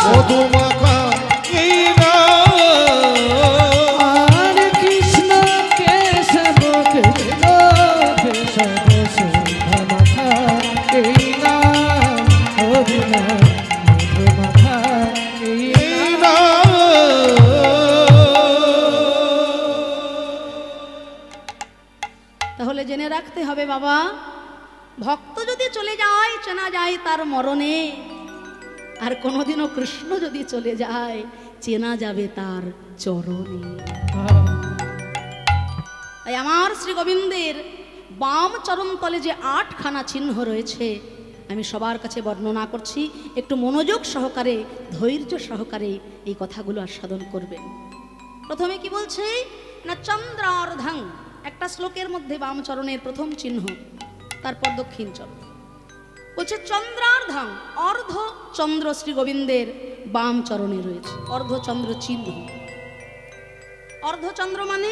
মধুমাখা এই আর কৃষ্ণ কেশব কৃষ্ণ কেশব সুধামাখা এই নাম হরি নাম মধুমাখা এই তাহলে জেনে রাখতে হবে বাবা, ভক্ত যদি চলে যায় চেনা যায় তার মরণে, আর কোনোদিনও কৃষ্ণ যদি চলে যায় চেনা যাবে তার চরণে। তাই আমার শ্রী গোবিন্দের বাম চরণ তলে যে 8খানা চিহ্ন রয়েছে আমি সবার কাছে বর্ণনা করছি, একটু মনোযোগ সহকারে ধৈর্য সহকারে এই কথাগুলো আস্বাদন করবেন। প্রথমে কি বলছে না, চন্দ্রার্ধং, একটা শ্লোকের মধ্যে বাম চরণের প্রথম চিহ্ন, তারপর দক্ষিণ চরণ বলছে চন্দ্রার্ধং, অর্ধ চন্দ্র শ্রী গোবিন্দের বাম চরণে রয়েছে, অর্ধচন্দ্র চিহ্ন। অর্ধচন্দ্র মানে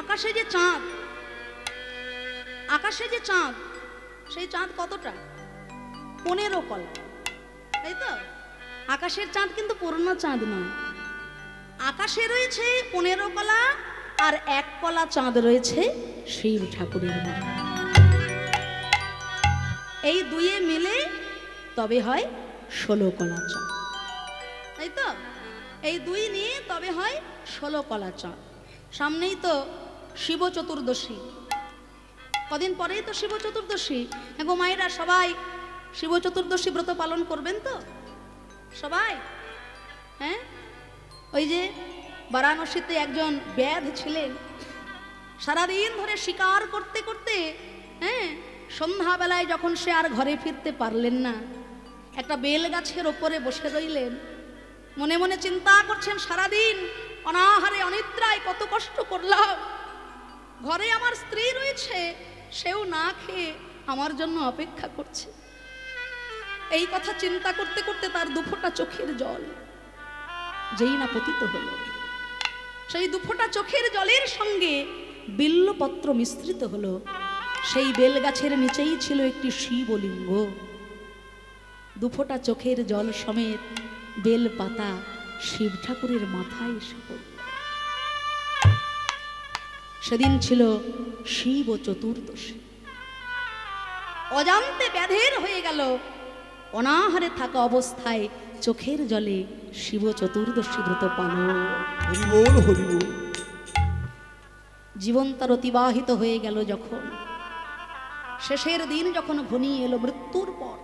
আকাশে যে চাঁদ, আকাশে যে চাঁদ, সেই চাঁদ কতটা? 15 কলা, তাই তো? আকাশের চাঁদ কিন্তু পূর্ণ চাঁদ নয়, আকাশে রয়েছে 15 কলা, আর 1 কলা চাঁদ রয়েছে শিব ঠাকুরের মাথায়। এই দুয়ে মিলে তবে হয় 16 কলা চাঁদ, তাই তো? এই দুই নিয়ে তবে হয় 16 কলা চাঁদ। সামনেই তো শিব চতুর্দশী, কদিন পরেই তো শিব চতুর্দশী। হ্যাঁ গো মায়েরা, সবাই শিব চতুর্দশী ব্রত পালন করবেন তো সবাই? হ্যাঁ, ওই যে বারাণসীতে একজন ব্যাধ ছিলেন, সারাদিন ধরে শিকার করতে করতে হ্যাঁ সন্ধ্যাবেলায় যখন সে আর ঘরে ফিরতে পারলেন না, একটা বেল গাছের ওপরে বসে রইলেন, মনে মনে চিন্তা করছেন সারাদিন অনাহারে অনিদ্রায় কত কষ্ট করলাম, ঘরে আমার স্ত্রী রয়েছে, সেও না খেয়ে আমার জন্য অপেক্ষা করছে। এই কথা চিন্তা করতে করতে তার দুফোঁটা চোখের জল যেই না পতিত হলো, সেই দুফোঁটা চোখের জলের সঙ্গে বিল্লপত্র মিশ্রিত হলো। সেই বেল গাছের নিচেই ছিল একটি শিবলিঙ্গ। দুফোঁটা চোখের জল সমেত বেল পাতা শিব ঠাকুরের মাথায় এসে পড়ল। সেদিন ছিল শিব চতুর্দশী। অজান্তে ব্যাধের হয়ে গেল, অনাহারে থাকা অবস্থায় চোখের জলে শিব চতুর্দশী ব্রত পালন। হরিবোল হরিবোল। জীবন তার অতিবাহিত হয়ে গেল। যখন শেষের দিন যখন ঘনিয়ে এলো, মৃত্যুর পর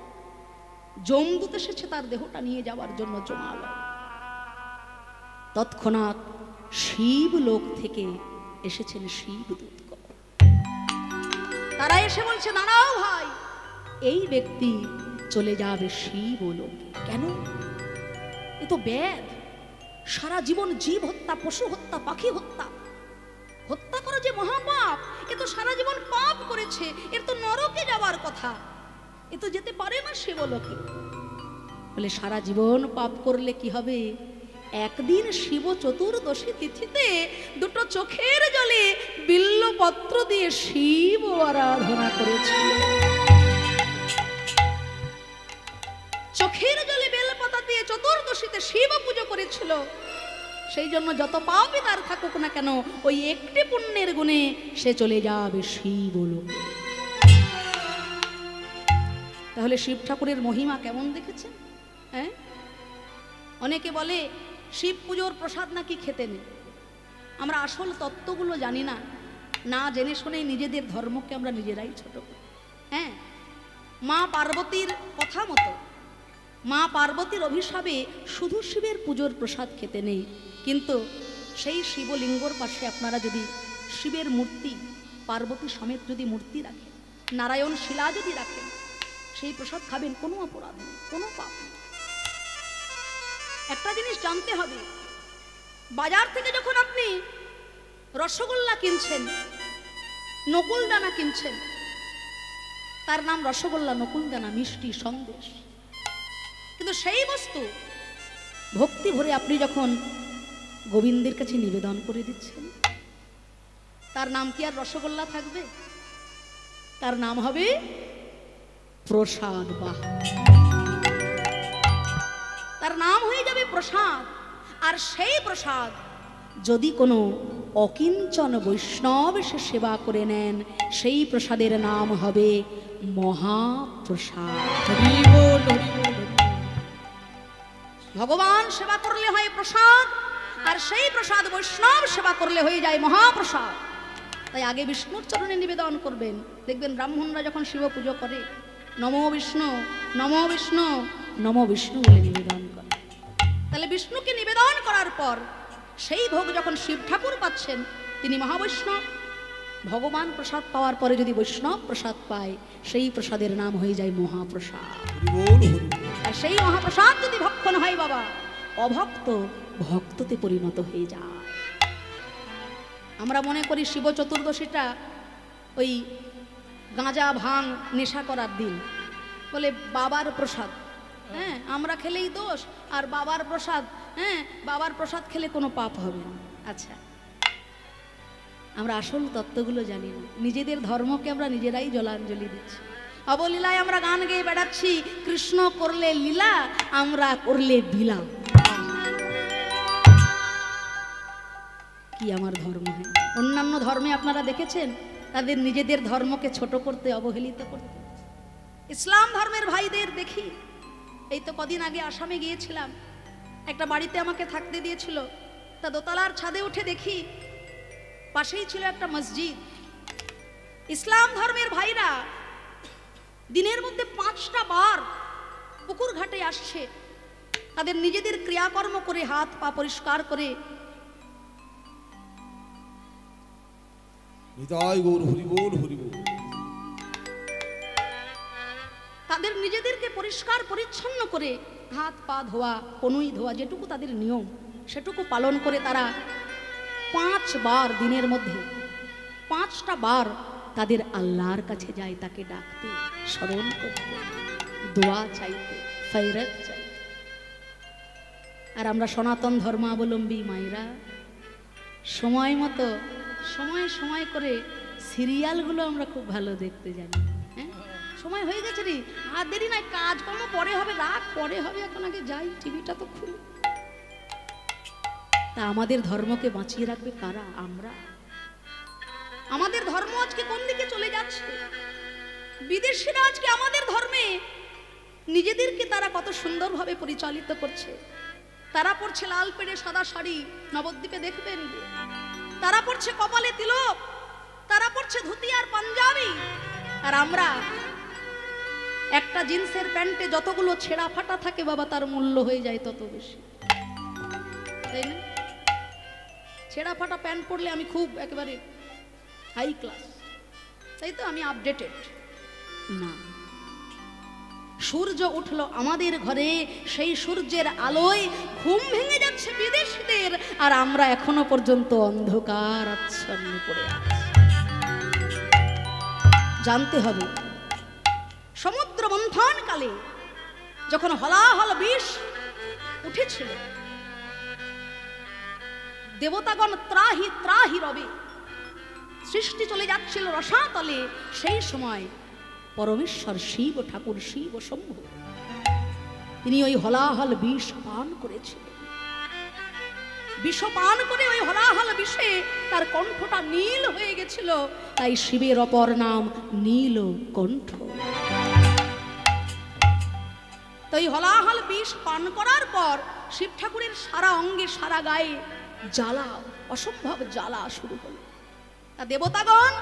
যমদূত এসেছে তার দেহটা নিয়ে যাওয়ার জন্য জমালয়। তৎক্ষণাৎ শিব লোক থেকে এসেছেন শিবদূত। তারা এসে বলছে, দাঁড়াও ভাই, এই ব্যক্তি চলে যাবে শিব লোকে। কেন? এ তো ব্যাধ, সারা জীবন জীব হত্যা, পশু হত্যা, পাখি হত্যা, হত্যা করা যে মহাপাপ। এ তো সারা জীবন পাপ করেছে, এর তো নরকে যাওয়ার কথা, এ তো যেতে পারে না শিবলোকে। বলে সারা জীবন পাপ করলে কি হবে? একদিন শিব চতুর্দশী তিথিতে দুটো চোখের জলে বিল্লপত্র দিয়ে শিব আরাধনা করেছিল। চোখের জলে বেলপাতা দিয়ে চতুর্দশীতে শিব পুজো করেছিল। সেই জন্য যত পাপই তার থাকুক না কেন, ওই একটি পুণ্যের গুণে সে চলে যাবে শিবলোকে। তাহলে শিব ঠাকুরের মহিমা কেমন দেখেছেন? হ্যাঁ, অনেকে বলে শিব পুজোর প্রসাদ নাকি খেতে নেই। আমরা আসল তত্ত্বগুলো জানি না, না জেনে শুনেই নিজেদের ধর্মকে আমরা নিজেরাই ছোট করি। হ্যাঁ, মা পার্বতীর কথা মতো, মা পার্বতীর অভিশাপে শুধু শিবের পুজোর প্রসাদ খেতে নেই, কিন্তু সেই শিবলিঙ্গর পাশে আপনারা যদি শিবের মূর্তি, পার্বতী সমেত যদি মূর্তি রাখেন, নারায়ণ শিলা যদি রাখেন, সেই প্রসাদ খাবেন, কোনো অপরাধ নেই, কোনো পাপ নেই। একটা জিনিস জানতে হবে, বাজার থেকে যখন আপনি রসগোল্লা কিনছেন, নকুল দানা কিনছেন, তার নাম রসগোল্লা, নকুল দানা, মিষ্টি, সন্দেশ। কিন্তু সেই বস্তু ভক্তি ভরে আপনি যখন গোবিন্দের কাছে নিবেদন করে দিচ্ছেন, তার নাম কি আর রসগোল্লা থাকবে? তার নাম হবে প্রসাদ। বাহ! তার নাম হয়ে যাবে প্রসাদ। আর সেই প্রসাদ যদি কোনো অকিঞ্চন বৈষ্ণব সে সেবা করে নেন, সেই প্রসাদের নাম হবে মহাপ্রসাদ। হরি বল, হরি বল। ভগবান সেবা করলে হয় প্রসাদ, আর সেই প্রসাদ বৈষ্ণব সেবা করলে হয়ে যায় মহাপ্রসাদ। তাই আগে বিষ্ণুর চরণে নিবেদন করবেন। দেখবেন ব্রাহ্মণরা যখন শিব পুজো করে নমো বিষ্ণু, নমো বিষ্ণু, নমো বিষ্ণু বলে নিবেদন করে। তাহলে বিষ্ণুকে নিবেদন করার পর সেই ভোগ যখন শিব ঠাকুর পাচ্ছেন, তিনি মহাবৈষ্ণব। ভগবান প্রসাদ পাওয়ার পরে যদি বৈষ্ণব প্রসাদ পায়, সেই প্রসাদের নাম হয়ে যায় মহাপ্রসাদ। হরি বল, হরি বল। আর সেই মহাপ্রসাদ যদি ভক্ষণ হয় বাবা, অভক্ত ভক্ততে পরিণত হয়ে যায়। আমরা মনে করি শিব চতুর্দশীটা ওই গাঁজা ভাং নেশা করার দিন, বলে বাবার প্রসাদ, হ্যাঁ আমরা খেলেই দোষ, আর বাবার প্রসাদ, হ্যাঁ বাবার প্রসাদ খেলে কোনো পাপ হবে না। আচ্ছা, আমরা আসল তত্ত্বগুলো জানি না। নিজেদের ধর্মকে আমরা নিজেরাই জলাঞ্জলি দিচ্ছি। অবলীলায় আমরা গান গেয়ে বেড়াচ্ছি, কৃষ্ণ করলে লীলা, আমরা করলে বিলা। কি আমার ধর্ম? হয় অন্যান্য ধর্মে আপনারা দেখেছেন তাদের নিজেদের ধর্মকে ছোট করতে, অবহেলিত করতে। ইসলাম ধর্মের ভাইদের দেখি, এই তো কদিন আগে আসামে গিয়েছিলাম, একটা বাড়িতে আমাকে থাকতে দিয়েছিল, তা দোতলার ছাদে উঠে দেখি পাশেই ছিল একটা মসজিদ। ইসলাম ধর্মের ভাইরা দিনের মধ্যে 5টা বার পুকুর ঘাটে আসছে, তাদের নিজেদের ক্রিয়াকর্ম করে হাত পা পরিষ্কার করে নিতাই গৌর, হরি বল, হরি বল। তাদের নিজেদেরকে পরিষ্কার পরিচ্ছন্ন করে হাত পা ধোয়া, কনুই ধোয়া, যেটুকু তাদের নিয়ম সেটুকু পালন করে তারা 5 বার দিনের মধ্যে 5টা বার তাদের আল্লাহর কাছে যায়, তাকে ডাকতে, স্মরণ করতে, দোয়া চাইতে, ফয়রত চাইতে। আর আমরা সনাতন ধর্মাবলম্বী মায়েরা সময় মতো সময় সময় করে সিরিয়ালগুলো আমরা খুব ভালো দেখতে জানি। হ্যাঁ, সময় হয়ে গেছে রে, আর দেরি নাই, কাজকর্ম পরে হবে, রাত পরে হবে, এখন আগে যাই, টিভিটা তো খুলি। তা আমাদের ধর্মকে বাঁচিয়ে রাখবে কারা? আমরা। আমাদের ধর্ম আজকে কোন দিকে চলে যাচ্ছে? বিদেশিরা আজকে আমাদের ধর্মে নিজেদেরকে তারা কত সুন্দরভাবে পরিচালিত করছে। তারা পড়ছে লাল পেড়ে সাদা শাড়ি, নবদ্বীপে দেখবেন, তারা পড়ছে কপালে তিলক, তারা পড়ছে ধুতি আর পাঞ্জাবি, আর আমরা একটা জিন্সের প্যান্টে যতগুলো ছেঁড়া ফাটা থাকে বাবা, তার মূল্য হয়ে যায় তত বেশি, তাই না? ছেঁড়া ফাটা প্যান্ট পরলে আমি খুব একেবারে হাই ক্লাস, তাই তো আমি আপডেটেড না। সূর্য উঠলো আমাদের ঘরে, সেই সূর্যের আলোয় ঘুম ভেঙে যাচ্ছে বিদেশিদের, আর আমরা এখনো পর্যন্ত অন্ধকার আচ্ছন্ন পড়ে আছি। জানতে হবে, সমুদ্র মন্থন কালে যখন হলাহল বিষ উঠেছিল, দেবতাগণ ত্রাহি ত্রাহি রবে, সৃষ্টি চলে যাচ্ছিল রসাতলে, সেই সময় পরমেশ্বর শিব ঠাকুর, শিব শম্ভু, তিনি ওই হলাহল বিষ পান করেছিলেন। বিষ পান করে ওই হলাহল বিষে তার কণ্ঠটা নীল হয়ে গেছিল, তাই শিবের অপর নাম নীলকণ্ঠ। তো এই হলাহল বিষ পান করার পর শিব ঠাকুরের সারা অঙ্গে সারা গায়ে জ্বালা, অসম্ভব জ্বালা শুরু হলো। তা দেবতাগণ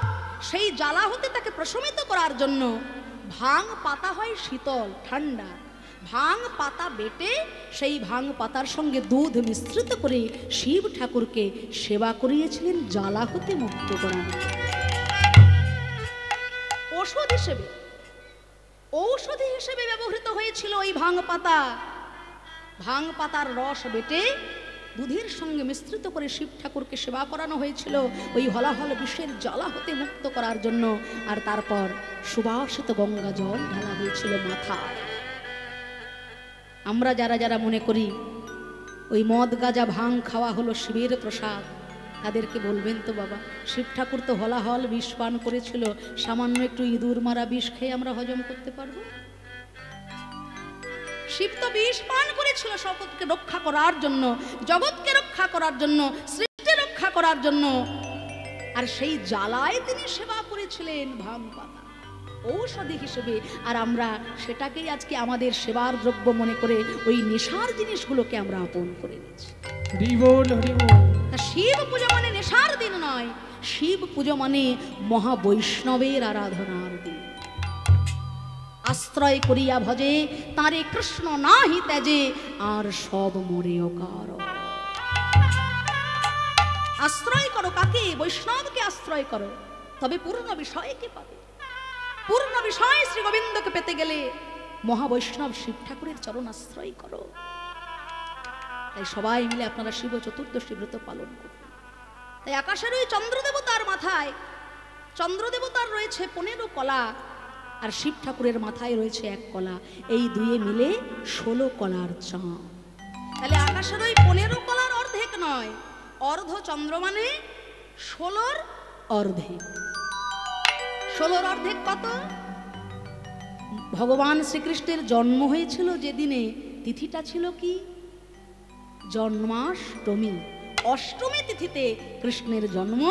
সেই জ্বালা হতে তাকে প্রশমিত করার জন্য ভাং পাতা হয় শীতল ঠান্ডা, ভাং পাতা বেটে সেই ভাং পাতার সঙ্গে দুধ মিশ্রিত করে শিব ঠাকুরকে সেবা করিয়েছিলেন জ্বালা হতে মুক্ত করার ঔষধি হিসেবে ব্যবহৃত হয়েছিল ওই ভাং পাতা। ভাং পাতার রস বেটে দুধের সঙ্গে মিশ্রিত করে শিব ঠাকুরকে সেবা করানো হয়েছিল ওই হলাহল বিষের জ্বালা হতে মুক্ত করার জন্য। আর তারপর সুবাসিত গঙ্গা জল ঢালা হয়েছিল মাথায়। আমরা যারা যারা মনে করি ওই মদ গাঁজা ভাং খাওয়া হলো শিবের প্রসাদ, তাদেরকে বলবেন তো বাবা, শিব ঠাকুর তো হলাহল বিষ পান করেছিল, সামান্য একটু ইঁদুর মারা বিষ খেয়ে আমরা হজম করতে পারবো? শিব তো বিষ পান করেছিল সকলকে রক্ষা করার জন্য, জগৎকে রক্ষা করার জন্য, সৃষ্টি রক্ষা করার জন্য। আর সেই জ্বালায় তিনি সেবা করেছিলেন ভাং পাতা ঔষধি হিসেবে। আর আমরা সেটাকেই আজকে আমাদের সেবার দ্রব্য মনে করে ওই নেশার জিনিসগুলোকে আমরা আপন করে নিচ্ছি। শিব পূজা মানে নেশার দিন নয়, শিব পুজো মানে মহাবৈষ্ণবের আরাধনার দিন। আশ্রয় করিয়া ভজে তারে কৃষ্ণ নাহি ত্যাজে, আর সব মরে অকার। আশ্রয় করো কাকে? বৈষ্ণবকে আশ্রয় করো, তবে পূর্ণ বিষয়কে পাবে। পূর্ণ বিষয় শ্রী গোবিন্দকে পেতে গেলে মহাবৈষ্ণব শিব ঠাকুরের চরণ আশ্রয় করো। তাই সবাই মিলে আপনারা শিব চতুর্দশী ব্রত পালন করুন। তাই আকাশের ওই চন্দ্রদেবতার মাথায়, চন্দ্রদেবতার রয়েছে 15 কলা, আর শিব ঠাকুরের মাথায় রয়েছে 1 কলা। এই দুয়ে মিলে 16 কলার চাঁদ। তাহলে আকাশের ওই 15 কলার অর্ধেক নয়, অর্ধ চন্দ্র মানে 16র অর্ধেক। 16র অর্ধেক কত? ভগবান শ্রীকৃষ্ণের জন্ম হয়েছিল যেদিনে, তিথিটা ছিল কি? জন্মাষ্টমী। অষ্টমী তিথিতে কৃষ্ণের জন্ম।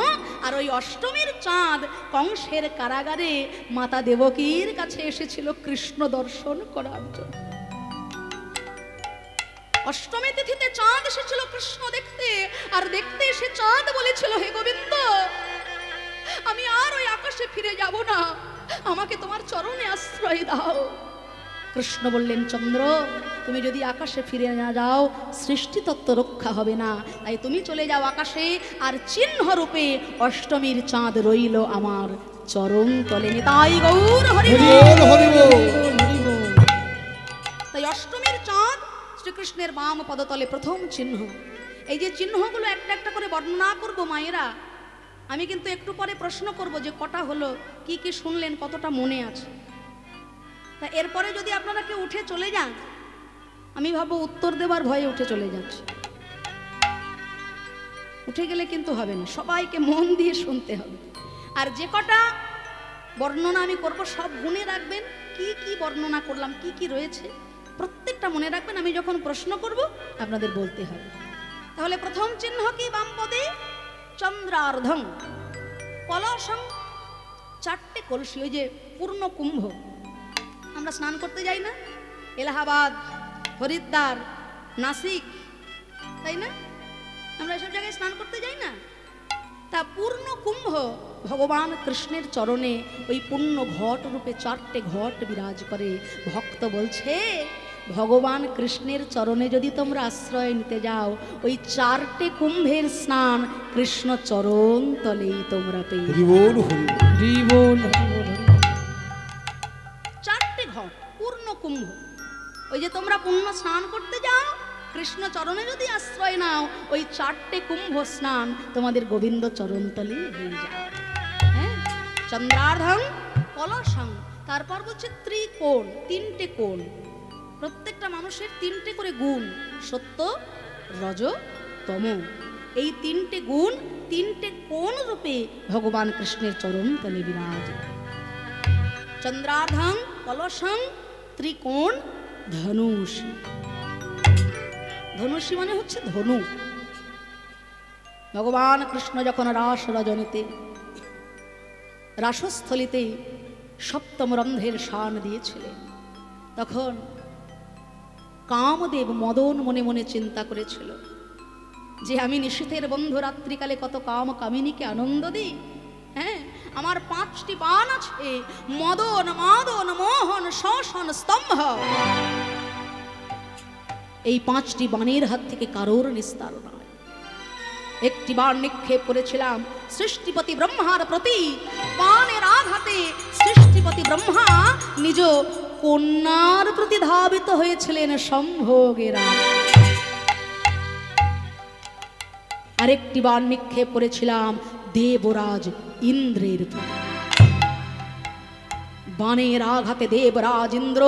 আর ওই অষ্টমীর চাঁদ কংসের কারাগারে মাতা দেবকীর কাছে এসেছিল কৃষ্ণ দর্শন করার জন্য। অষ্টমী তিথিতে চাঁদ এসেছিল কৃষ্ণ দেখতে, আর দেখতে এসে চাঁদ বলেছিল, হে গোবিন্দ, আমি আর ওই আকাশে ফিরে যাব না, আমাকে তোমার চরণে আশ্রয় দাও। কৃষ্ণ বললেন, চন্দ্র, তুমি যদি আকাশে ফিরে না যাও সৃষ্টিতত্ত্ব রক্ষা হবে না, তাই তুমি চলে যাও আকাশে, আর চিহ্ন রূপে অষ্টমীর চাঁদ রইল আমার চরণ তলে। নিতাই গৌর হরি বল, হরি বল। তাই অষ্টমীর চাঁদ শ্রীকৃষ্ণের বাম পদতলে প্রথম চিহ্ন। এই যে চিহ্নগুলো একটা একটা করে বর্ণনা করব মায়েরা। আমি কিন্তু একটু পরে প্রশ্ন করব যে কটা হলো, কি কি শুনলেন, কতটা মনে আছে। তা এরপরে যদি আপনারা কেউ উঠে চলে যান, আমি ভাবো উত্তর দেবার ভয়ে উঠে চলে যাচ্ছে। উঠে গেলে কিন্তু হবে না, সবাইকে মন দিয়ে শুনতে হবে। আর যে কটা বর্ণনা আমি করব সব গুণে রাখবেন, কি কি বর্ণনা করলাম, কি কি রয়েছে প্রত্যেকটা মনে রাখবেন। আমি যখন প্রশ্ন করব আপনাদের বলতে হবে। তাহলে প্রথম চিহ্ন কি? বাম পদে চন্দ্রার্ধং কলসং, 4টে কলসি। ওই যে পূর্ণ কুম্ভ, আমরা স্নান করতে যাই না, এলাহাবাদ, হরিদ্বার, নাসিক, তাই না? আমরা এসব জায়গায় স্নান করতে যাই না? তা পূর্ণ কুম্ভ ভগবান কৃষ্ণের চরণে ওই পূর্ণ ঘট রূপে 4টে ঘট বিরাজ করে। ভক্ত বলছে, ভগবান কৃষ্ণের চরণে যদি তোমরা আশ্রয় নিতে যাও, ওই 4টে কুম্ভের স্নান কৃষ্ণ চরণ তলেই তোমরা পেয়ে। 4টে ঘট পূর্ণ কুম্ভ। ওই যে তোমরা পূর্ণ স্নান করতে যাও, কৃষ্ণ চরণে যদি আশ্রয় নাও, ওই 4টে কুম্ভ স্নান তোমাদের গোবিন্দ চরণ তলেই হয়ে যায়। হ্যাঁ, চন্দ্রার্ধং কলসং। তারপর বলছে ত্রিকোণ, 3টে কোণ। প্রত্যেকটা মানুষের 3টে করে গুণ, সত্য, রজ, তম। এই 3টে গুণ 3টে কোণ রূপে ভগবান কৃষ্ণের চরণ তলে বিরাজ। চন্দ্রার্ধং কলসং ত্রিকোণ ধনুষী। ধনুষী মানে হচ্ছে ধনু। ভগবান কৃষ্ণ যখন রাস রজনীতে, রাসস্থলিতে সপ্তম রন্ধ্রের শান দিয়েছিলেন, তখন কামদেব মদন মনে মনে চিন্তা করেছিল যে আমি নিশীথের বন্ধু রাত্রিকালে কত কাম কামিনীকে আনন্দ দিই। হ্যাঁ, আমার 5টি বাণ আছে, মদন, মাদন, মোহন, শোষণ, স্তম্ভ। এই 5টি বাণের হাত থেকে কারোর নিস্তার নয়। একটি বাণ নিক্ষেপ করেছিলাম সৃষ্টিপতি ব্রহ্মার প্রতি। বাণের আঘাতে সৃষ্টিপতি ব্রহ্মা নিজ কন্যার প্রতি ধাবিত হয়েছিলেন সম্ভোগেরা। আরেকটি বাণ নিক্ষেপ করেছিলাম দেবরাজ ইন্দ্রের প্রতি। বাণের আঘাতে দেবরাজ ইন্দ্র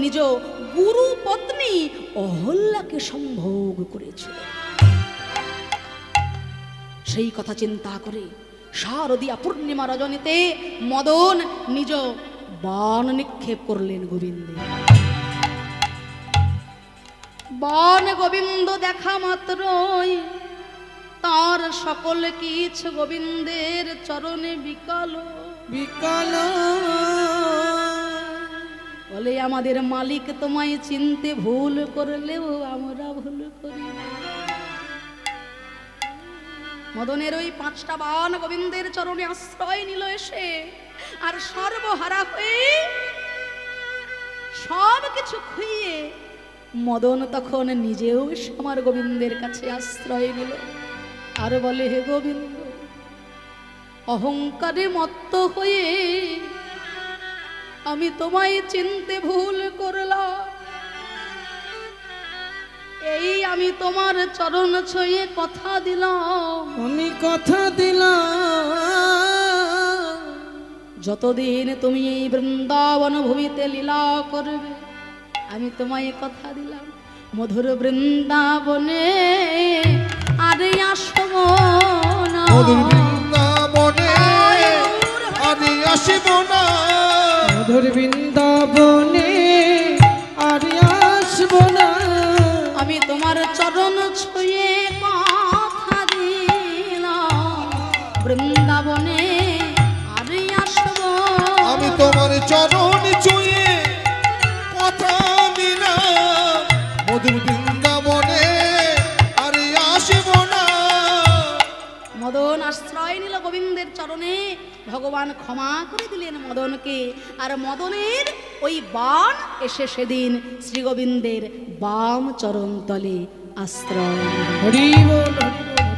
নিজ গুরু পত্নী অহল্যাকে সম্ভোগ করেছিলেন। সেই কথা চিন্তা করে শারদীয়া পূর্ণিমা রজনীতে মদন নিজ বাণ নিক্ষেপ করলেন গোবিন্দে। বন গোবিন্দ দেখা মাত্রই তার সকল কিছু গোবিন্দের চরণে বিকাল বিকাল বলে আমাদের মালিক তোমায় চিনতে ভুল করলেও আমরা ভুল করি না। মদনের ওই 5টা বান গোবিন্দের চরণে আশ্রয় নিল এসে, আর সর্বহারা হয়ে সব কিছু খুইয়ে মদন তখন নিজেও আমার গোবিন্দের কাছে আশ্রয় নিল আর বলে, হে গোবিন্দ, অহংকারে মত্ত হয়ে আমি তোমায় চিনতে ভুল করলাম। এই আমি তোমার চরণ ছুঁয়ে কথা দিলাম, আমি কথা দিলাম, যতদিন তুমি এই বৃন্দাবন ভূমিতে লীলা করবে আমি তোমায় কথা দিলাম, মধুর বৃন্দাবনে আরে আসব না, মধুর বৃন্দাবনে আরে আসব না, মধুর বৃন্দাবনে আর আসব না, আমি তোমার চরণ ছুঁয়ে কথা দিলাম, বৃন্দাবনে আরে আসব, আমি তোমার চরণ ছুঁয়ে কথা দিলাম, মধুর বৃন্দাবনে আরে আসব না। মদন আশ্রয় নিল গোবিন্দের চরণে, ভগবান ক্ষমা করে দিলেন মদনকে, আর মদনের ওই বাণ এসে সেদিন শ্রী গোবিন্দের বাম চরণ তলে আশ্রয় নিল। হরি বল, হরি বল।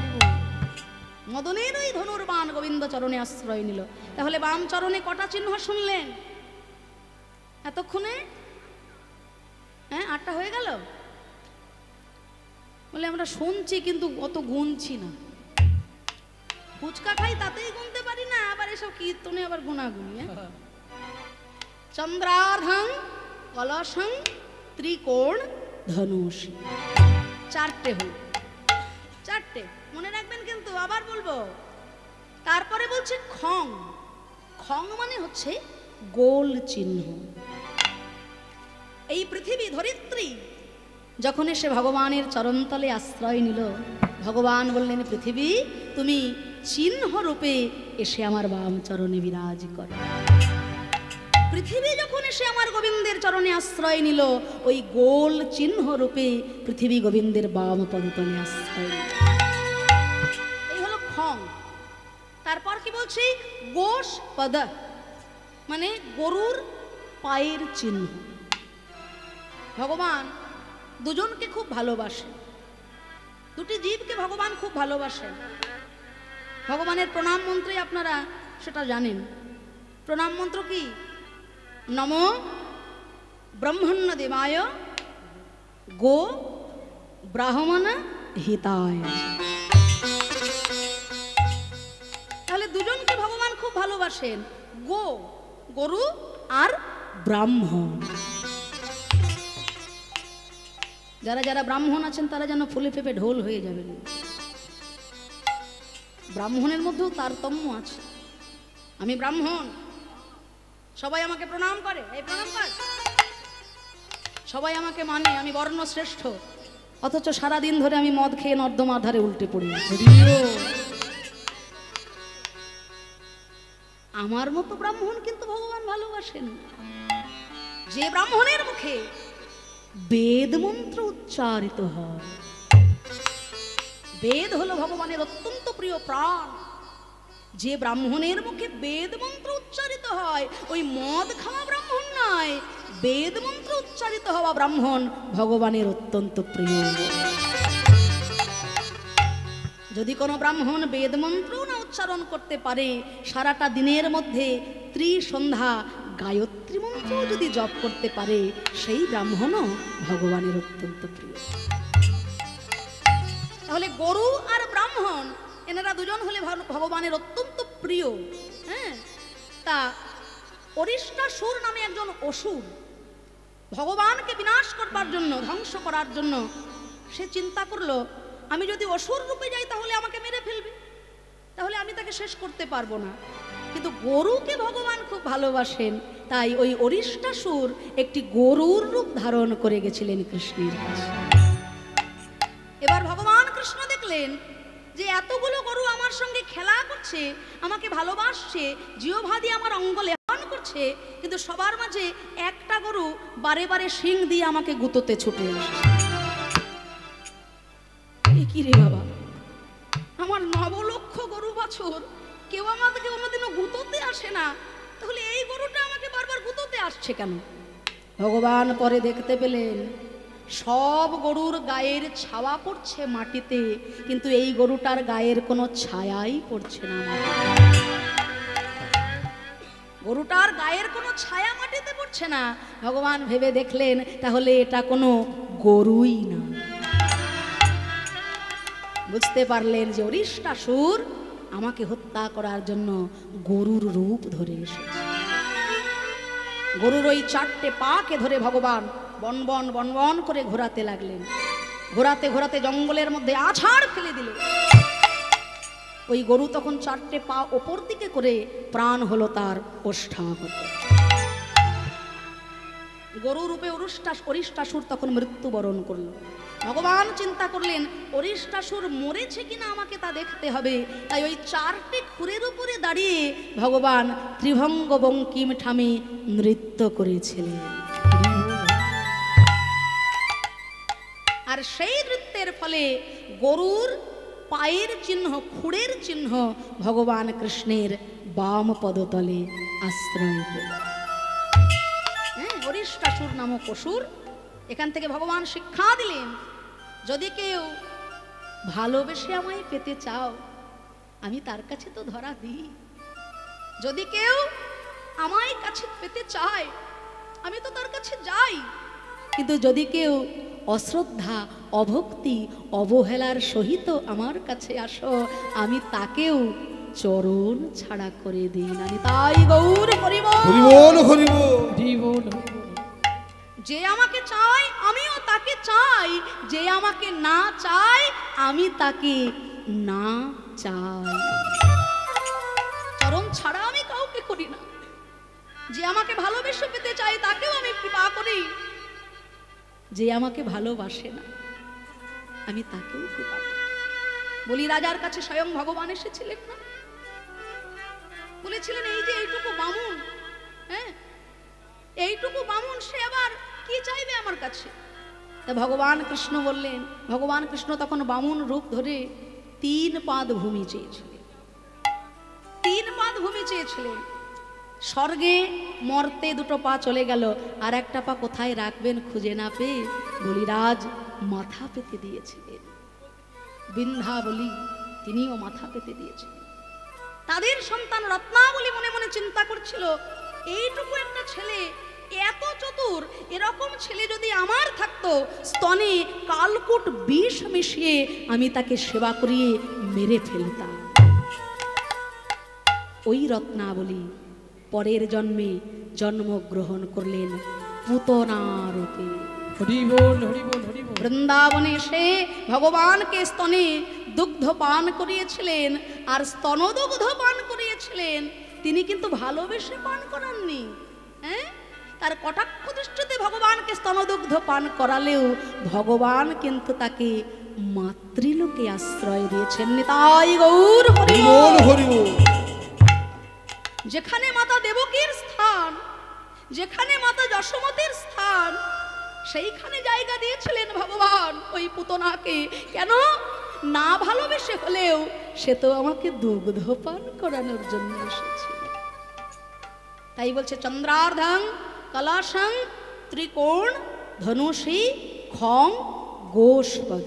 মদনের ওই ধনুর বাণ গোবিন্দ চরণে আশ্রয় নিল। তাহলে বাম চরণে কটা চিহ্ন শুনলেন এতক্ষণে? হ্যাঁ, 8টা হয়ে গেল। বলে আমরা শুনছি কিন্তু অত গুনছি না, ফুচকা খাই তাতেই গুনতে পারি না, আবার এসব কীর্তনে আবার গুনাগুনি। চন্দ্রার্ধং কলসং ত্রিকোণ ধনুষ, 4টে হল, 4টে মনে রাখবেন কিন্তু, আবার বলবো। তারপরে বলছে খং, খং মানে হচ্ছে গোল চিহ্ন। এই পৃথিবী ধরিত্রী যখন এসে ভগবানের চরণতলে আশ্রয় নিল, ভগবান বললেন, পৃথিবী তুমি চিহ্ন রূপে এসে আমার বাম চরণে বিরাজ করো। পৃথিবী যখন এসে আমার গোবিন্দের চরণে আশ্রয় নিল, ওই গোল চিহ্ন রূপে পৃথিবী গোবিন্দের বাম পদতলে আশ্রয় নিল। এই হলো খং। তারপর কি বলছি? গোষ পদ মানে গরুর পায়ের চিহ্ন। ভগবান দুজনকে খুব ভালোবাসে, দুটি জীবকে ভগবান খুব ভালোবাসেন। ভগবানের প্রণাম মন্ত্রে আপনারা সেটা জানেন। প্রণাম মন্ত্র কি? নমো ব্রহ্মণ্য দেবায় গো ব্রাহ্মণ হিতায়। তাহলে দুজনকে ভগবান খুব ভালোবাসেন, গো গরু আর ব্রাহ্মণ। যারা যারা ব্রাহ্মণ আছেন তারা যেন ফুলে ফেপে ঢোল হয়ে যাবেন। ব্রাহ্মণের মধ্যেও তারতম্য আছে। আমি ব্রাহ্মণ, সবাই আমাকে প্রণাম করে, এই প্রণাম কর, সবাই আমাকে মানে, আমি বর্ণ শ্রেষ্ঠ, অথচ সারাদিন ধরে আমি মদ খেয়ে নর্দমার ধারে উল্টে পড়ি আছি। আমার মতো ব্রাহ্মণ কিন্তু ভগবান ভালোবাসেন। যে ব্রাহ্মণের মুখে বেদ মন্ত্র উচ্চারিত হয়, বেদ হলো ভগবানের অত্যন্ত প্রিয় প্রাণ, যে ব্রাহ্মণের মুখে বেদ মন্ত্র উচ্চারিত হয় ওই মদ খাওয়া ব্রাহ্মণ নয়, বেদ মন্ত্র উচ্চারিত হওয়া ব্রাহ্মণ ভগবানের অত্যন্ত প্রিয়। যদি কোনো ব্রাহ্মণ বেদ মন্ত্র না উচ্চারণ করতে পারে, সারাটা দিনের মধ্যে ত্রিসন্ধ্যা গায়ত্রী মন্ত্র যদি জপ করতে পারে, সেই ব্রাহ্মণও ভগবানের অত্যন্ত প্রিয়। তাহলে গরু আর ব্রাহ্মণ এনারা দুজন হলে ভগবানের অত্যন্ত প্রিয়। হ্যাঁ, তা অরিষ্টাসুর নামে একজন অসুর ভগবানকে বিনাশ করবার জন্য, ধ্বংস করার জন্য সে চিন্তা করলো, আমি যদি অসুর রূপে যাই তাহলে আমাকে মেরে ফেলবে, তাহলে আমি তাকে শেষ করতে পারবো না। কিন্তু গরুকে ভগবান খুব ভালোবাসেন, তাই ওই অরিষ্টাসুর একটি গরুর রূপ ধারণ করে গেছিলেন কৃষ্ণের কাছে। দেখলেন যে এতগুলো গরু আমার সঙ্গে খেলা করছে, আমাকে ভালোবাসছে, জিহ্বা দিয়ে আমার অঙ্গ লেহন করছে, কিন্তু সবার মাঝে একটা গরু বারে বারে শিং দিয়ে আমাকে গুঁতোতে ছুটে আসছে। কি রে বাবা, আমার 9 লক্ষ গরু বাছুর, কেউ আমাদেরকে কোনোদিনও গুঁতোতে আসে না, তাহলে এই গরুটা আমাকে বারবার গুঁতোতে আসছে কেন? ভগবান পরে দেখতে পেলেন সব গরুর গায়ের ছায়া পড়ছে মাটিতে, কিন্তু এই গরুটার গায়ের কোনো ছায়াই পড়ছে না। গরুটার গায়ের কোনো ছায়া মাটিতে পড়ছে না। ভগবান ভেবে দেখলেন তাহলে এটা কোনো গরুই না। বুঝতে পারলেন যে অরিষ্টাসুর আমাকে হত্যা করার জন্য গরুর রূপ ধরে এসেছে। গরুর ওই 4টে পাকে ধরে ভগবান বনবন বনবন করে ঘোরাতে লাগলেন। ঘোরাতে ঘোরাতে জঙ্গলের মধ্যে আছাড় ফেলে দিল। ওই গরু তখন 4টে পা ওপর দিকে করে প্রাণ হলো তার ওষ্ঠাহত। গরু রূপে অরিষ্টাসুর তখন মৃত্যুবরণ করলো। ভগবান চিন্তা করলেন অরিষ্টাসুর মরেছে কিনা আমাকে তা দেখতে হবে। তাই ওই 4টে খুরের উপরে দাঁড়িয়ে ভগবান ত্রিভঙ্গ বঙ্কিম ঠামে নৃত্য করেছিলেন। আর সেই নৃত্যের ফলে গরুর পায়ের চিহ্ন, খুঁড়ের চিহ্ন ভগবান কৃষ্ণের বাম পদতলে আশ্রয় পেল। অরিষ্টাসুর নামক অসুর। এখান থেকে ভগবান শিক্ষা দিলেন, যদি কেউ ভালোবেসে আমায় পেতে চাও, আমি তার কাছে তো ধরা দিই। যদি কেউ আমায় কাছে পেতে চায়, আমি তো তার কাছে যাই। কিন্তু যদি কেউ অশ্রদ্ধা, অভক্তি, অবহেলার সহিত আমার কাছে আসো, আমি তাকেও চরণ ছাড়া করে দিই না। তাই গৌর হরি বল, হরি বল, হরি বল, হরি বল। যে আমাকে চায় আমিও তাকে চাই, যে আমাকে না চায় আমি তাকে না চাই। চরণ ছাড়া আমি কাউকে করি না। যে আমাকে ভালোবেসে পেতে চাই তাকেও আমি কৃপা করি, যে আমাকে ভালোবাসে না আমি তাকেও কৃপা করি। বলি রাজার কাছে স্বয়ং ভগবান এসেছিলেন না, বলেছিলেন এই যে এইটুকু বামুন, হ্যাঁ এইটুকু বামুন, সে আবার কি চাইবে আমার কাছে? তা ভগবান কৃষ্ণ বললেন, ভগবান কৃষ্ণ তখন বামুন রূপ ধরে 3 পাদ ভূমি চেয়েছিলেন। 3 পাদ ভূমি চেয়েছিলেন। স্বর্গে মর্তে 2 পা চলে গেল, আর একটা পা কোথায় রাখবেন খুঁজে না পেয়ে বলিরাজ মাথা পেতে দিয়েছিলেন। বিন্ধ্যাবলী তিনিও মাথা পেতে দিয়েছিলেন। তাদের সন্তান রত্নাবলী মনে মনে চিন্তা করছিল, এইটুকু একটা ছেলে এত চতুর, এরকম ছেলে যদি আমার থাকতো, স্তনে কালকুট বিষ মিশিয়ে আমি তাকে সেবা করিয়ে মেরে ফেলতাম। ওই রত্নাবলী পরের জন্মে জন্মগ্রহণ করলেন পুতনা রূপে। হরি বল, হরি বল, হরি বল। বৃন্দাবনে এসে ভগবানকে স্তনে দুগ্ধ পান করিয়েছিলেন, আর স্তনদুগ্ধ পান করিয়েছিলেন। তিনি কিন্তু ভালোবেসে পান করাননি, হ্যাঁ, তার কটাক্ষ দৃষ্টিতে ভগবানকে স্তনদুগ্ধ পান করালেও ভগবান কিন্তু তাকে মাতৃলোকে আশ্রয় দিয়েছেন। নিতাই গৌর হরি বল, হরি বল। যেখানে মাতা দেবকীর স্থান, যেখানে মাতা যশোমতীর স্থান, সেইখানে জায়গা দিয়েছিলেন ভগবান ওই পুতনাকে। কেন? না ভালোবেসে হলেও সে তো আমাকে দুগ্ধ পান করানোর জন্য এসেছিল। তাই বলছে চন্দ্রার্ধং কলাশং ত্রিকোণ ধনুষী খং গোষ্পদ।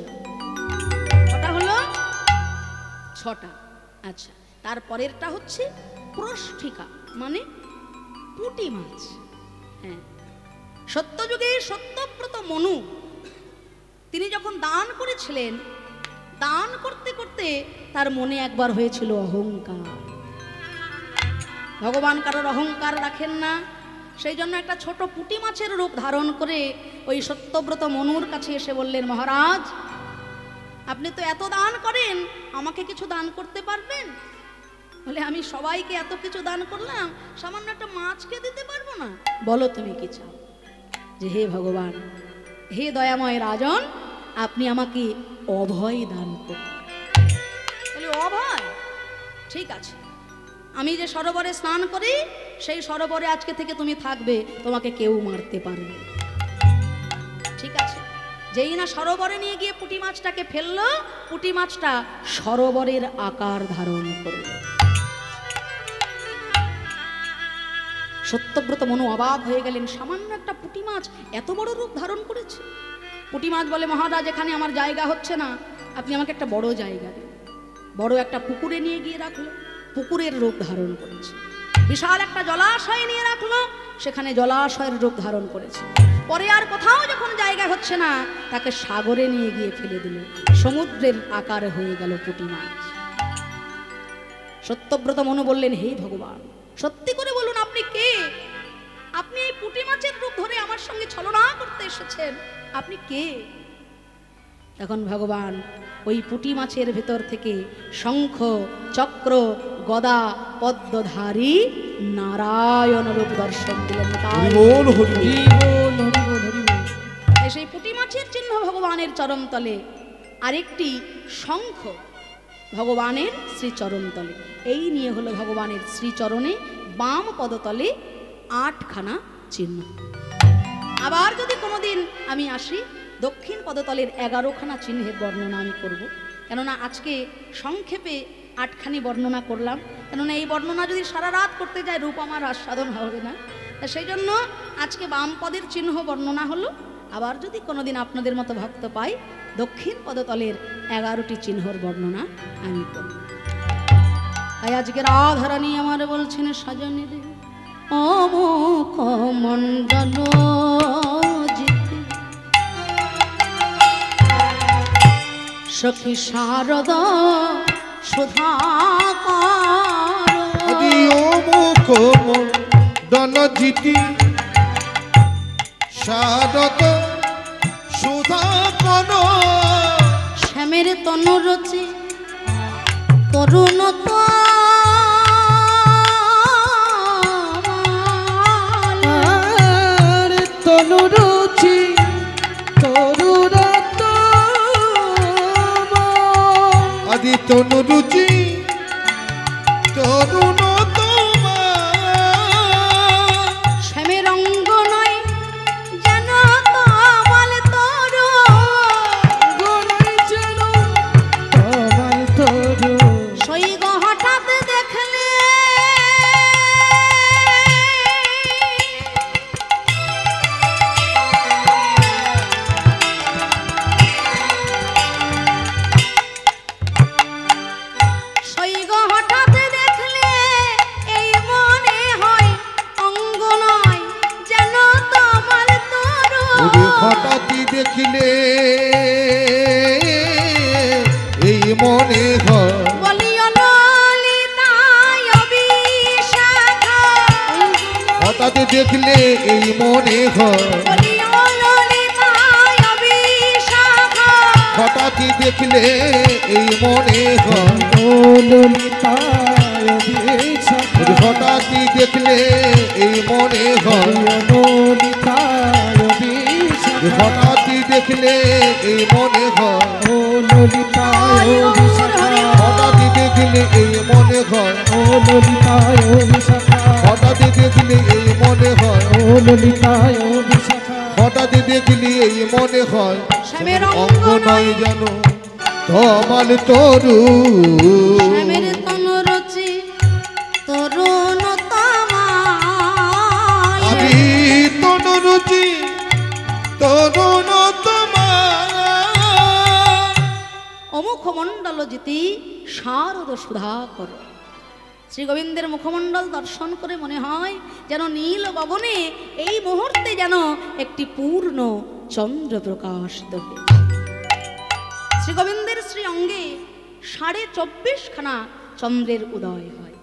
কটা হলো? 6টা। আচ্ছা, তারপরেরটা হচ্ছে প্রষ্ঠিকা, মানে পুঁটি মাছ। হ্যাঁ, সত্যযুগে সত্যব্রত মনু তিনি যখন দান করেছিলেন, দান করতে করতে তার মনে একবার হয়েছিল অহংকার। ভগবান কারোর অহংকার রাখেন না, সেই জন্য একটা ছোট পুঁটি মাছের রূপ ধারণ করে ওই সত্যব্রত মনুর কাছে এসে বললেন, মহারাজ আপনি তো এত দান করেন, আমাকে কিছু দান করতে পারবেন? বলে, আমি সবাইকে এত কিছু দান করলাম, সামান্য একটা মাছকে দিতে পারবো না? বলো তুমি কি চাও? যে হে ভগবান, হে দয়াময় রাজন, আপনি আমাকে অভয় দান করুন। জবাব হয়? ঠিক আছে, আমি যে সরোবরে স্নান করি সেই সরোবরে আজকে থেকে তুমি থাকবে, তোমাকে কেউ মারতে পারবে না। ঠিক আছে, যেই না সরোবরে নিয়ে গিয়ে পুঁটি মাছটাকে ফেললো, পুঁটি মাছটা সরোবরের আকার ধারণ করল। সত্যব্রত মনু অবাক হয়ে গেলেন, সামান্য একটা পুঁটি মাছ এত বড় রূপ ধারণ করেছে। পুঁটি মাছ বলে, মহারাজ এখানে আমার জায়গা হচ্ছে না, আপনি আমাকে একটা বড় জায়গা দিন। বড় একটা পুকুরে নিয়ে গিয়ে রাখলো, পুকুরের রূপ ধারণ করেছে। বিশাল একটা জলাশয় নিয়ে রাখলো, সেখানে জলাশয়ের রূপ ধারণ করেছে। পরে আর কোথাও যখন জায়গা হচ্ছে না, তাকে সাগরে নিয়ে গিয়ে ফেলে দিল, সমুদ্রের আকারে হয়ে গেল পুঁটি মাছ। সত্যব্রত মনু বললেন, হে ভগবান, সত্যি করে বলুন আপনি কে? আপনি এই পুঁটি মাছের রূপ ধরে আমার সঙ্গে ছলনা করতে এসেছেন, আপনি কে? তখন ভগবান ওই পুঁটি মাছের ভেতর থেকে শঙ্খ, চক্র, গদা, পদ্মধারী নারায়ণ রূপ দর্শন দিলেন। সেই পুঁটি মাছের চিহ্ন ভগবানের চরণতলে, আরেকটি শঙ্খ ভগবানের শ্রীচরণতলে। এই নিয়ে হলো ভগবানের শ্রীচরণে বাম পদতলে 8খানা চিহ্ন। আবার যদি কোনোদিন আমি আসি, দক্ষিণ পদতলের 11খানা চিহ্নের বর্ণনা আমি করব। কেননা আজকে সংক্ষেপে 8খানি বর্ণনা করলাম, কেননা এই বর্ণনা যদি সারা রাত করতে যায় রূপ আমার আস্বাদন হবে না। সেই জন্য আজকে বাম পদের চিহ্ন বর্ণনা হলো। আবার যদি কোনোদিন আপনাদের মতো ভক্ত পাই, দক্ষিণ পদতলের 11টি চিহ্নর বর্ণনা আমি করব। তাই আজকে রাধারানী আমার বলছেন, সাজনী রে অমুখ মণ্ডল জিতে সখী শারদ সুধাকর। আদি অমুখ মণ্ডল জিতি শারদ সুধাকর। শ্যামের তনু রচি তরুণ তনুরুচি তরুণ আদি তনু রুচি তরুণ শ্যামের অঙ্গ নয় যেন কমল তরু, কমল তরু। সৈগ হঠাৎ দেখলে সৈগ হঠাৎ দেখলে এই মনে হয় অঙ্গ নয় যেন তোমার তরু। হঠাৎই দেখিলে এই মনে হয় বলিও ললিতায় অবিশাখা, হঠাৎ দেখলে এই মনে হয় বলিও ললিতায় অবিশাখা। হঠাৎই দেখলে এই মনে হয় ললিতায় বিশাখা, হঠাৎই দেখলে এই মনে হয় ললিতায় বিশাখা, হঠাৎই দেখলে এই মনে হয় ও ললিতায় বিশাখা, হঠাৎই দেখলে এই মনে হয় ও ললিতায় বিশাখা, হঠাৎই দেখলে এই মনে হয় ও ললিতায় বিশাখা। হঠাৎই দেখলে এই মনে হয় শ্যামের অঙ্গ নয় জানো তমাল তরু। শ্যামের তনু রচি তরুণ তমাল। আদি তনু রুচি তরুণ মুখমণ্ডল জিতি শারদ সুধাকর। শ্রী গোবিন্দের মুখমণ্ডল দর্শন করে মনে হয় যেন নীল গগনে এই মুহূর্তে যেন একটি পূর্ণ চন্দ্র প্রকাশিত হয়েছে। শ্রী গোবিন্দের শ্রী অঙ্গে 24.5খানা চন্দ্রের উদয় হয়।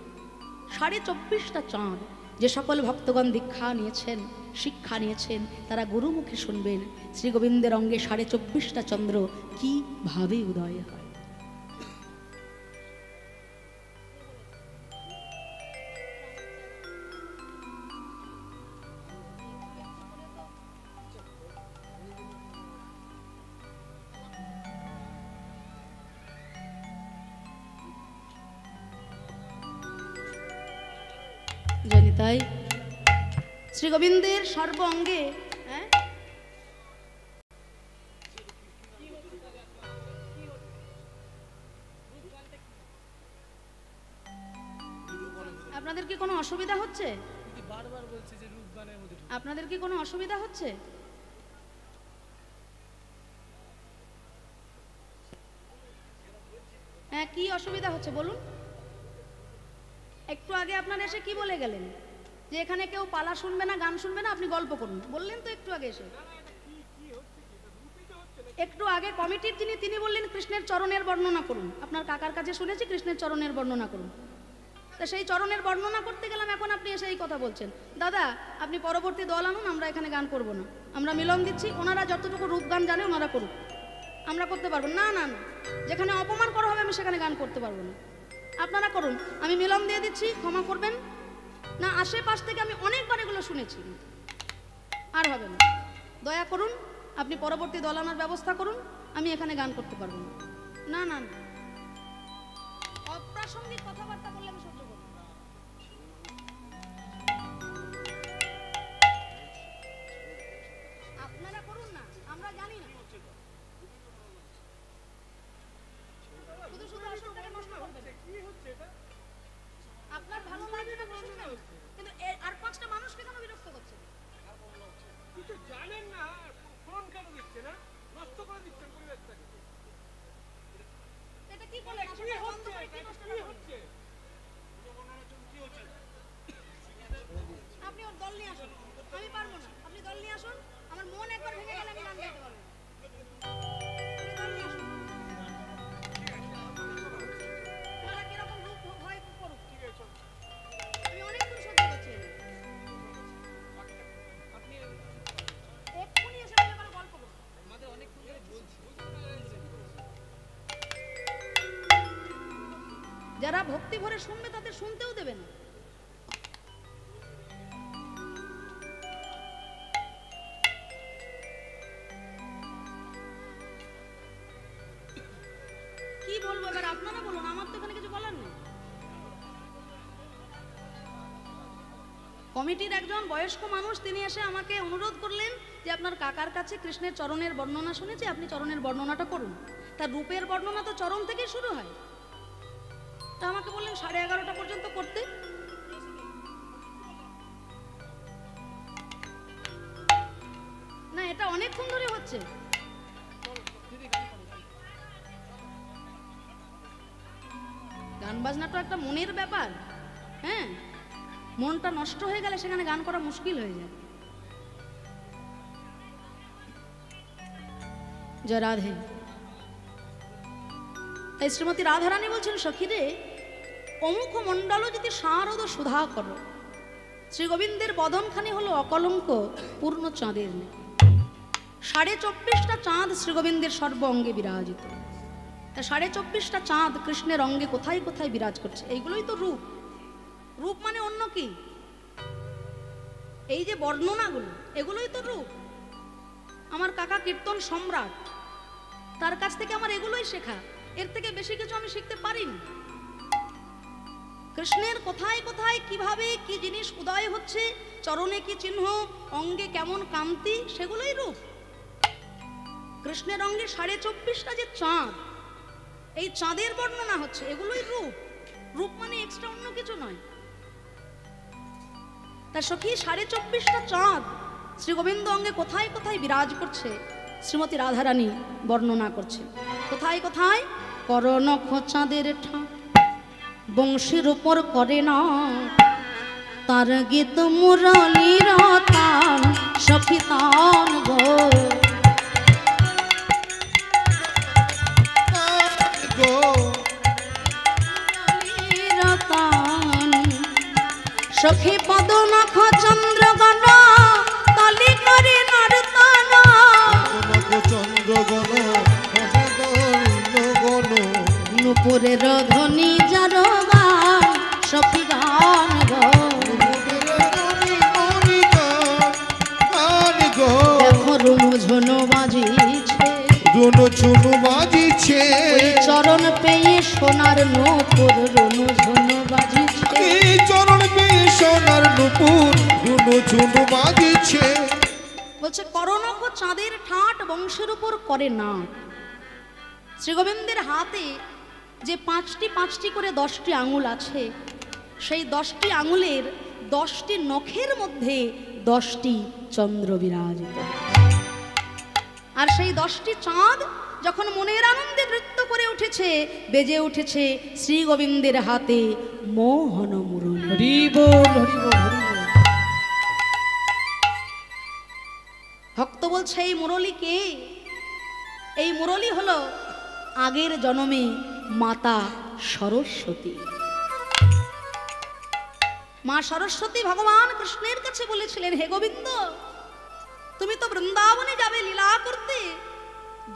24.5টা চাঁদ। যে সকল ভক্তগণ দীক্ষা নিয়েছেন, শিক্ষা নিয়েছেন, তারা গুরুমুখে শুনবেন শ্রী গোবিন্দের অঙ্গে 24.5টা চন্দ্র কিভাবে উদয় হয়। জানি তাই শ্রী গোবিন্দের সর্ব অঙ্গে আপনাদের কি কোনো অসুবিধা হচ্ছে? আপনাদের কি কোনো অসুবিধা হচ্ছে? হ্যাঁ, কি অসুবিধা হচ্ছে বলুন? একটু আগে আপনারা এসে কি বলে গেলেন যে এখানে কেউ পালা শুনবে না, গান শুনবে না, আপনি গল্প করুন, বললেন তো একটু আগে এসে। একটু আগে কমিটির তিনি বললেন কৃষ্ণের চরণের বর্ণনা করুন। আপনার কাকার কাছে শুনেছি কৃষ্ণের চরণের বর্ণনা করুন। তা সেই চরণের বর্ণনা করতে গেলাম, এখন আপনি এসে এই কথা বলছেন। দাদা আপনি পরবর্তী দল আনুন, আমরা এখানে গান করব না, আমরা মিলন দিচ্ছি, ওনারা যতটুকু রূপ গান জানে ওনারা করুক, আমরা করতে পারবো না। না না, যেখানে অপমান করা হবে আমি সেখানে গান করতে পারবো না, আপনারা করুন, আমি মিলন দিয়ে দিচ্ছি, ক্ষমা করবেন না। আশেপাশ থেকে আমি অনেকবার এগুলো শুনেছি, আর হবে না, দয়া করুন, আপনি পরবর্তী দল আনার ব্যবস্থা করুন, আমি এখানে গান করতে পারবো না। না না না, অপ্রাসঙ্গিক কথাবার্তা বললে আমি সহ্য করব না। আপনারা করুন না, আমরা জানি না, শুধু শুধু আসলটাকে নষ্ট করবেন। আপনার ভালো লাগবে না শুনবেন, কিন্তু আর পাঁচটা মানুষকে কেন বিরক্ত করছে? কিছু জানেন না, ফোন কেন দিচ্ছে না, নষ্ট করে দিচ্ছেন পরিবেশটাকে। এটা কি করলেন? আসলে বন্ধ করে কি নষ্ট হচ্ছে? আপনি ওর দল নিয়ে আসুন, আমি পারবো না, আপনি দল নিয়ে আসুন, আমার মন একবার ভেঙে গেলে আমি গান গাইতে পারবো না। আপনি দল নিয়ে আসুন, ওরা কিরকম রূপ হয় করুক, আমি অনেকক্ষণ সহ্য করছি। এক্ষুনি এসে বলে আমার গল্প করুন, আমাদের অনেকক্ষণ ধরে বলছি। যারা ভক্তি ভরে শুনবে তাদের শুনতেও দেবে না। কি বলবো এবার, আপনারা বলুন, আমার তো এখানে কিছু বলার নেই। কমিটির একজন বয়স্ক মানুষ তিনি এসে আমাকে অনুরোধ করলেন যে আপনার কাকার কাছে কৃষ্ণের চরণের বর্ণনা শুনেছি, আপনি চরণের বর্ণনাটা করুন। তার রূপের বর্ণনা তো চরণ থেকেই শুরু হয়। তা আমাকে বললেন 11:30 পর্যন্ত করতে। না, এটা অনেকক্ষণ ধরে হচ্ছে। গান বাজনা তো একটা মনের ব্যাপার, হ্যাঁ, মনটা নষ্ট হয়ে গেলে সেখানে গান করা মুশকিল হয়ে যায়। জয় রাধে। তাই শ্রীমতী রাধারানী বলছেন, সখীরে অমুখ মণ্ডল যদি শারদ সুধা করো, শ্রী গোবিন্দের বদনখানি হলো অকলঙ্ক পূর্ণ চাঁদের নেই। 24.5টা চাঁদ শ্রী গোবিন্দের সর্ব অঙ্গে বিরাজিত। তা 24.5টা চাঁদ কৃষ্ণের অঙ্গে কোথায় কোথায় বিরাজ করছে, এইগুলোই তো রূপ। রূপ মানে অন্য কি? এই যে বর্ণনাগুলো, এগুলোই তো রূপ। আমার কাকা কীর্তন সম্রাট, তার কাছ থেকে আমার এগুলোই শেখা, এর থেকে বেশি কিছু আমি শিখতে পারিনি। কৃষ্ণের কোথায় কোথায় কিভাবে কি জিনিস উদয় হচ্ছে, চরণে কি চিহ্ন, অঙ্গে কেমন কান্তি, সেগুলোই রূপ। কৃষ্ণের অঙ্গে 24.5টা যে চাঁদ, এই চাঁদের বর্ণনা হচ্ছে, এগুলোই রূপ। রূপ মানে এক্সট্রা অন্য কিছু নয়। তা সখী 24.5টা চাঁদ শ্রী গোবিন্দ অঙ্গে কোথায় কোথায় বিরাজ করছে শ্রীমতী রাধারানী বর্ণনা করছে। কোথায় কোথায়? করনখ চাঁদের ঠাঁ বংশীর উপর করে না, তার গীত মুরলীর তান সখী তান গো। সখী পদনখ চন্দ্রগণ তলি করে নর্তন, চন্দ্রগণ নুপুরের ধ্বনি যার গান সখী গান গো। দেখো রুনু ঝুনু বাজিছে, রুনু ঝুনু বাজিছে ওই চরণ পেয়ে সোনার নূপুর রুনু ঝুনু বাজিছে এই চরণ পেয়ে সোনার নূপুর রুনু ঝুনু বাজিছে বলছে করনক চাঁদের ঠাট বংশের উপর করে না। শ্রী গোবিন্দের হাতে যে পাঁচটি পাঁচটি করে 10টি আঙুল আছে, সেই 10টি আঙুলের 10টি নখের মধ্যে 10টি চন্দ্র বিরাজিত। আর সেই 10টি চাঁদ যখন মনের আনন্দে নৃত্য করে উঠেছে, বেজে উঠেছে শ্রী গোবিন্দের হাতে মোহন মুরলী। হরি বল হরি বল হরি বল। ভক্ত বলছে এই মুরলী কে? এই মুরলী হলো আগের জন্মে মাতা সরস্বতী। মা সরস্বতী ভগবান কৃষ্ণের কাছে বলেছিলেন, হে গোবিন্দ, তুমি তো বৃন্দাবনে যাবে লীলা করতে,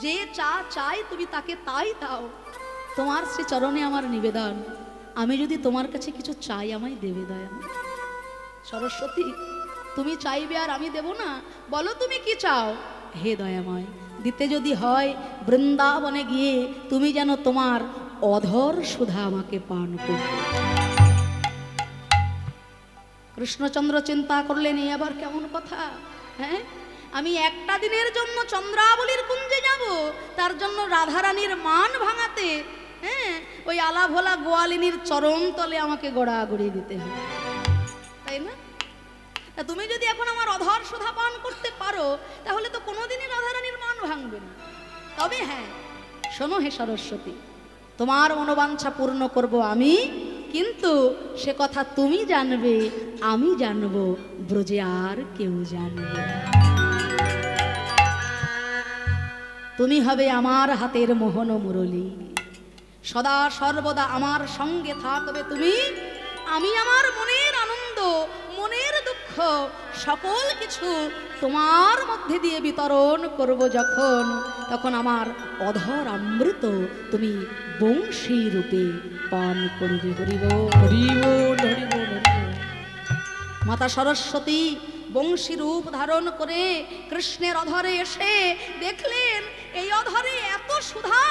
যে চা চাই তুমি তাকে তাই দাও। তোমার শ্রী চরণে আমার নিবেদন, আমি যদি তোমার কাছে কিছু চাই আমায় দেবে দয়া। সরস্বতী, তুমি চাইবে আর আমি দেব না? বলো তুমি কি চাও। হে দয়াময়, দিতে যদি হয় বৃন্দাবনে গিয়ে তুমি যেন তোমার অধর সুধা আমাকে পান করবে। কৃষ্ণচন্দ্র চিন্তা করলেন, এই আবার কেমন কথা? হ্যাঁ, আমি একটা দিনের জন্য চন্দ্রাবলীর কুঞ্জে যাব, তার জন্য রাধারানীর মান ভাঙাতে, হ্যাঁ, ওই আলা ভোলা গোয়ালিনীর চরণ তলে আমাকে গড়াগড়ি দিতে হবে, তাই না? তা তুমি যদি এখন আমার অধর সুধা পান করতে পারো, তাহলে তো কোনোদিনই রাধারানীর মান ভাঙবে না। তবে হ্যাঁ, শোনো হে সরস্বতী, তোমার মনোবাঞ্ছা পূর্ণ করব আমি, কিন্তু সে কথা তুমি জানবে, আমি জানবো, ব্রজে আর কেউ জানবে না। তুমি হবে আমার হাতের মোহন মুরলী, সদা সর্বদা আমার সঙ্গে থাকবে তুমি। আমি আমার মনের আনন্দ, মনের দুঃখ সকল কিছু তোমার মধ্যে দিয়ে বিতরণ করব যখন, তখন আমার অধর অমৃত তুমি বংশী রূপে পান করবে। হরি বল হরি বল হরি বল হরি বল। মাতা সরস্বতী বংশী রূপ ধারণ করে কৃষ্ণের অধরে এসে দেখলেন, এই অধরে এত সুধা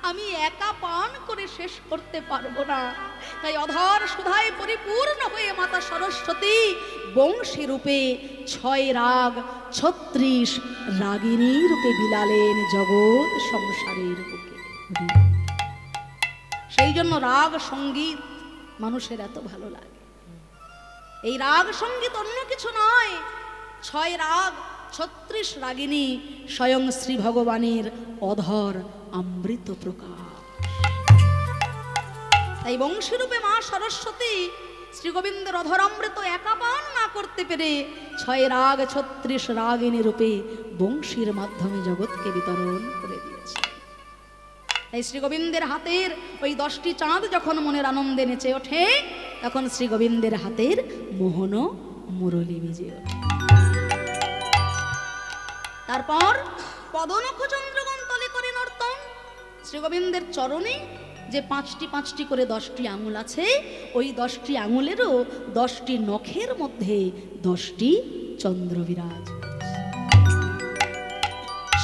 আমি একা পান করে শেষ করতে পারবো না। তাই অধর সুধায় পরিপূর্ণ হয়ে মাতা সরস্বতী বংশী রূপে 6 রাগ 36 রাগিনী রূপে বিলালেন জগৎ সংসারের বুকে। সেই জন্য রাগ সঙ্গীত মানুষের এত ভালো লাগে। এই রাগ সঙ্গীত অন্য কিছু নয়, 6 রাগ 36 রাগিনী স্বয়ং শ্রী ভগবানের অধর অমৃত প্রকাশ। তাই বংশীরূপে মা সরস্বতী শ্রী গোবিন্দের অধর অমৃত একা পান না করতে পেরে 6 রাগ 36 রাগিনী রূপে বংশীর মাধ্যমে জগৎকে বিতরণ করে দিয়েছে। তাই শ্রী গোবিন্দের হাতের ওই 10টি চাঁদ যখন মনের আনন্দে নেচে ওঠে, তখন শ্রী গোবিন্দের হাতের মোহন মুরলী বেজে ওঠে। তারপর পদনখ চন্দ্রগণ তলে করে নর্তন। শ্রী গোবিন্দের চরণে যে 5টি 5টি করে 10টি আঙুল আছে, ওই 10টি আঙুলেরও 10টি নখের মধ্যে 10টি চন্দ্র বিরাজ।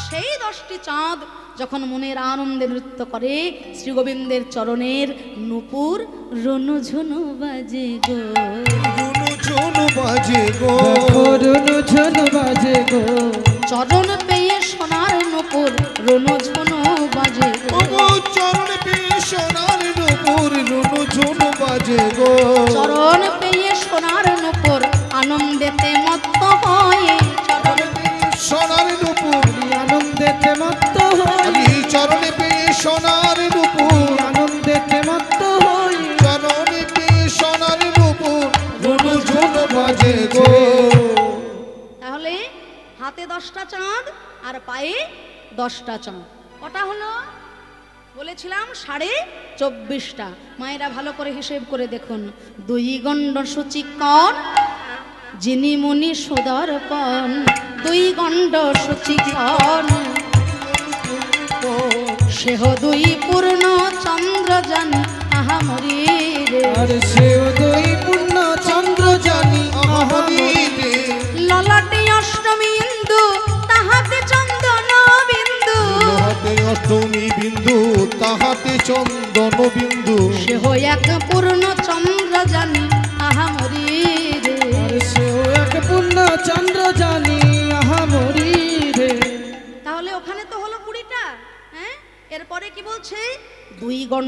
সেই 10টি চাঁদ যখন মনের আনন্দে নৃত্য করে, শ্রী গোবিন্দের চরণের নূপুর রুনু ঝুনু বাজে গো, রুনু ঝুনু বাজে গো, রুনু ঝুনু বাজে গো। চরণ পেয়ে সোনার নূপুর রুনু ঝুনু বাজে গো, ওগো চরণ পেয়ে সোনার নূপুর রুনু ঝুনু বাজে গো, চরণ পেয়ে সোনার নূপুর আনন্দেতে মত্ত হয়ে, চরণ সোনার নূপুর আনন্দেতে মত্ত হই, আমি চরণে পেয়ে সোনার নূপুর, আনন্দেতে মত্ত হই, চরণে পেয়ে সোনার নূপুর রুনু ঝুনু বাজে গো। তাহলে হাতে 10টা চাঁদ আর পায়ে 10টা চাঁদ, কটা হলো? বলেছিলাম 24.5টা। মায়েরা ভালো করে হিসেব করে দেখুন। 2 গণ্ড সূচিকণ যিনি মুনি সুদর্পণ, 2 গণ্ড সূচিকণ সেহ 2 পূর্ণ চন্দ্র জানি আহামরি রে, আর সেও 2 পূর্ণ চন্দ্র জানি আহামরি রে, ললাটে অষ্টমী ইন্দু তাহাতে চন্দন বিন্দু, লোহাতে তুমি বিন্দু তাহাতে চন্দন বিন্দু সে হয় এক পূর্ণ চন্দ্র জানি আহা মরি রে। আর সেও এক পূর্ণ চন্দ্র জানি আহা মরি রে। তাহলে ওখানে তো হলো 20টা, হ্যাঁ? এরপরে কি বলছে? 2 গণ